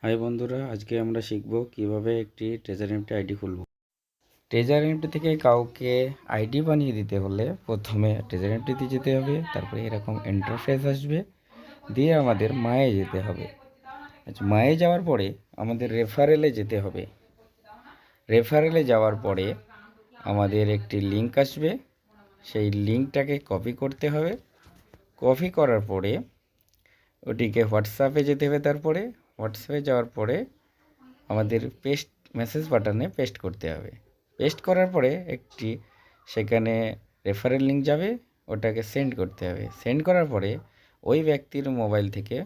High বন্ধুরা, আজকে আমরা শিখব কিভাবে একটি ট্রেজার এমটি আইডি খুলব। ট্রেজার এমটি থেকে কাউকে আইডি বানিয়ে দিতে হলে প্রথমে ট্রেজার এমটিতে যেতে হবে, তারপরে এরকম ইন্টারফেস আসবে, দিয়ে আমাদের মায়ে যেতে হবে। আচ্ছা, মায়ে যাওয়ার পরে আমাদের রেফারেলে যেতে হবে। রেফারেলে যাওয়ার পরে আমাদের একটি লিঙ্ক আসবে, সেই লিঙ্কটাকে কপি করতে হবে। কপি করার পরে ওটিকে হোয়াটসঅ্যাপে যেতে হবে। তারপরে হোয়াটসঅ্যাপে যাওয়ার পরে আমাদের পেস্ট মেসেজ বাটনে পেস্ট করতে হবে। পেস্ট করার পরে একটি সেখানে রেফারেল লিঙ্ক যাবে, ওটাকে সেন্ড করতে হবে। সেন্ড করার পরে ওই ব্যক্তির মোবাইল থেকে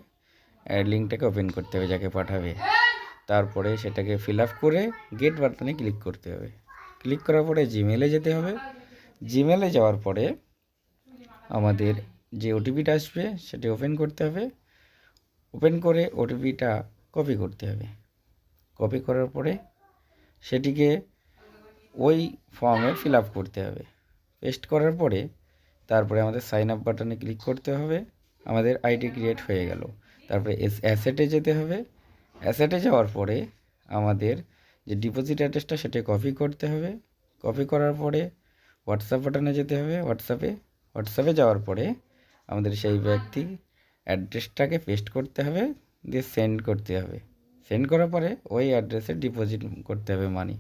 লিঙ্কটাকে ওপেন করতে হবে যাকে পাঠাবে। তারপরে সেটাকে ফিল আপ করে গেট বাটনে ক্লিক করতে হবে। ক্লিক করার পরে জিমেলে যেতে হবে। জিমেলে যাওয়ার পরে আমাদের যে ওটিপিটা আসবে সেটি ওপেন করতে হবে। ওপেন করে ওটিপিটা কপি করতে হবে। কপি করার পরে সেটিকে ওই ফর্মে ফিল আপ করতে হবে। পেস্ট করার পরে তারপরে আমাদের সাইন আপ বাটনে ক্লিক করতে হবে। আমাদের আইডি ক্রিয়েট হয়ে গেল। তারপরে অ্যাসেটে যেতে হবে। অ্যাসেটে যাওয়ার পরে আমাদের যে ডিপোজিট অ্যাড্রেসটা সেটা কপি করতে হবে। কপি করার পরে হোয়াটসঅ্যাপ বাটনে যেতে হবে। হোয়াটসঅ্যাপে যাওয়ার পরে আমাদের সেই ব্যক্তি অ্যাড্রেসটাকে পেস্ট করতে হবে, দিয়ে সেন্ড করতে হবে। সেন্ড করার পরে ওই অ্যাড্রেসে ডিপোজিট করতে হবে মানি।